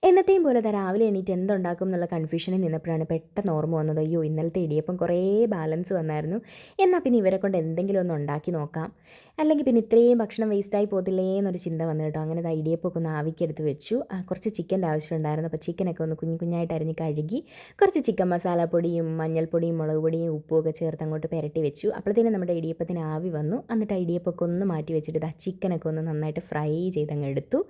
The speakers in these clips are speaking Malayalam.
എന്നത്തെയും പോലെ രാവിലെ എണീറ്റ് എന്തുണ്ടാക്കും എന്നുള്ള കൺഫ്യൂഷനിൽ നിന്നപ്പോഴാണ് പെട്ടെന്ന് ഓർമ്മ വന്നത്, അയ്യോ ഇന്നലത്തെ ഇടിയപ്പം കുറേ ബാലൻസ് വന്നായിരുന്നു, എന്നാൽ പിന്നെ ഇവരെ കൊണ്ട് എന്തെങ്കിലും ഒന്ന് ഉണ്ടാക്കി നോക്കാം, അല്ലെങ്കിൽ പിന്നെ ഇത്രയും ഭക്ഷണം വേസ്റ്റായി പോകത്തില്ലേ എന്നൊരു ചിന്ത വന്നു കേട്ടോ. അങ്ങനെ ഇടിയപ്പമൊക്കെ ഒന്ന് ആവിക്കെടുത്ത് വെച്ചു. കുറച്ച് ചിക്കൻ്റെ ആവശ്യമുണ്ടായിരുന്നു. അപ്പോൾ ചിക്കനൊക്കെ ഒന്ന് കുഞ്ഞു കുഞ്ഞായിട്ട് അരിഞ്ഞ് കഴുകി കുറച്ച് ചിക്കൻ മസാലപ്പൊടിയും മഞ്ഞൾപ്പൊടിയും മുളക് പൊടിയും ഉപ്പും ഒക്കെ ചേർത്ത് അങ്ങോട്ട് പുരട്ടി വെച്ചു. അപ്പോഴത്തേനും നമ്മുടെ ഇടിയപ്പത്തിന് ആവി വന്നു. എന്നിട്ട് ആ ഇടിയപ്പമൊക്കെ ഒന്ന് മാറ്റി വെച്ചിട്ട് ചിക്കനൊക്കെ ഒന്ന് നന്നായിട്ട് ഫ്രൈ ചെയ്തങ്ങ് എടുത്തു.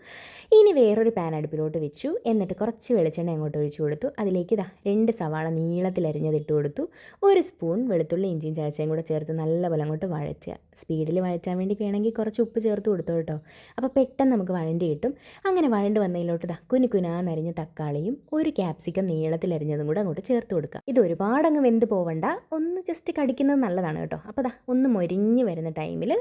ഇനി വേറൊരു പാൻ അടുപ്പിലോട്ട് വെച്ചു. എന്നിട്ട് കുറച്ച് വെളിച്ചെണ്ണ അങ്ങോട്ട് ഒഴിച്ചു കൊടുത്തു. അതിലേക്ക് 2 സവാള നീളത്തിലരിഞ്ഞത് ഇട്ട് കൊടുത്തു. 1 സ്പൂൺ വെളുത്തുള്ളി ഇഞ്ചിയും ചതച്ചയും കൂടെ ചേർത്ത് നല്ലപോലെ അങ്ങോട്ട് വഴറ്റുക. സ്പീഡിൽ വഴറ്റാൻ വേണ്ടി വേണമെങ്കിൽ കുറച്ച് ഉപ്പ് ചേർത്ത് കൊടുത്തു കേട്ടോ. അപ്പോൾ പെട്ടെന്ന് നമുക്ക് വഴണ്ടി കിട്ടും. അങ്ങനെ വഴണ്ട് വന്നതിലോട്ട് കുനുകുനാന്നരിഞ്ഞ തക്കാളിയും 1 ക്യാപ്സിക്കം നീളത്തിലരിഞ്ഞതും കൂടെ അങ്ങോട്ട് ചേർത്ത് കൊടുക്കുക. ഇത് ഒരുപാടങ്ങ് വെന്ത് പോവണ്ട, ഒന്ന് ജസ്റ്റ് കടിക്കുന്നത് നല്ലതാണ് കേട്ടോ. അപ്പോൾ ഒന്ന് മൊരിഞ്ഞ് വരുന്ന ടൈമിൽ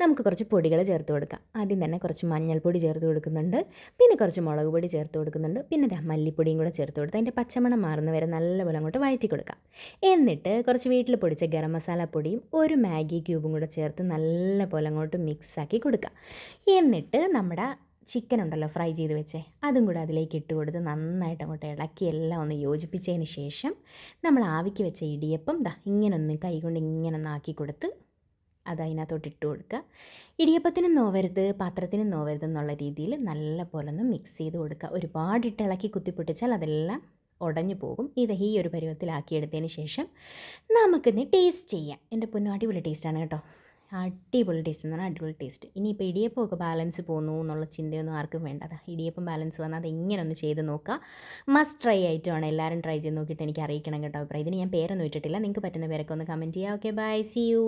നമുക്ക് കുറച്ച് പൊടികൾ ചേർത്ത് കൊടുക്കാം. ആദ്യം തന്നെ കുറച്ച് മഞ്ഞൾപ്പൊടി ചേർത്ത് കൊടുക്കുന്നുണ്ട്, പിന്നെ കുറച്ച് മുളക് പൊടി ചേർത്ത് കൊടുക്കുന്നുണ്ട്, പിന്നെ മല്ലിപ്പൊടിയും കൂടെ ചേർത്ത് കൊടുത്ത് അതിൻ്റെ പച്ചമണം മാറുന്ന വരെ നല്ലപോലെ അങ്ങോട്ട് വഴറ്റി കൊടുക്കാം. എന്നിട്ട് കുറച്ച് വീട്ടിൽ പൊടിച്ച ഗരം മസാല പൊടിയും 1 മാഗി ക്യൂബും കൂടെ ചേർത്ത് നല്ലപോലെ അങ്ങോട്ട് മിക്സാക്കി കൊടുക്കുക. എന്നിട്ട് നമ്മുടെ ചിക്കൻ ഉണ്ടല്ലോ ഫ്രൈ ചെയ്ത് വെച്ചേ, അതും കൂടെ അതിലേക്ക് ഇട്ട് കൊടുത്ത് നന്നായിട്ട് അങ്ങോട്ട് ഇളക്കി എല്ലാം ഒന്ന് യോജിപ്പിച്ചതിന് ശേഷം നമ്മൾ ആവിക്ക് വെച്ച ഇടിയപ്പം ഇങ്ങനൊന്ന് കൈകൊണ്ട് ഇങ്ങനെ ആക്കി കൊടുത്ത് അതിനകത്തോട്ട് ഇട്ട് കൊടുക്കുക. ഇടിയപ്പത്തിനും നോവരുത് പാത്രത്തിനും നോവരുത് എന്നുള്ള രീതിയിൽ നല്ല പോലെ ഒന്ന് മിക്സ് ചെയ്ത് കൊടുക്കുക. ഒരുപാടിട്ട് ഇളക്കി കുത്തിപ്പൊട്ടിച്ചാൽ അതെല്ലാം ഉടഞ്ഞു പോകും. ഈ ഒരു പരുവത്തിലാക്കിയെടുത്തതിന് ശേഷം നമുക്കിന്ന് ടേസ്റ്റ് ചെയ്യാം. എൻ്റെ പൊന്നു അടിപൊളി ടേസ്റ്റാണ് കേട്ടോ, അടിപൊളി ടേസ്റ്റ് എന്ന് പറഞ്ഞാൽ അടിപൊളി ടേസ്റ്റ്. ഇനിയിപ്പോൾ ഇടിയപ്പമൊക്കെ ബാലൻസ് പോകുന്നു എന്നുള്ള ചിന്തയൊന്നും ആർക്കും വേണ്ട. ഇടിയപ്പം ബാലൻസ് വന്നാൽ അത് ഇങ്ങനെ ഒന്ന് ചെയ്ത് നോക്കുക. മസ്റ്റ് ട്രൈ ആയിട്ടുമാണ്, എല്ലാവരും ട്രൈ ചെയ്ത് നോക്കിയിട്ട് എനിക്ക് അറിയിക്കണം കേട്ടോ അഭിപ്രായം. ഇതിന് ഞാൻ പേരൊന്നും ഇട്ടിട്ടില്ല, നിങ്ങൾക്ക് പറ്റുന്ന പേരൊക്കെ ഒന്ന് കമൻറ്റ് ചെയ്യുക. Okay bye, see U.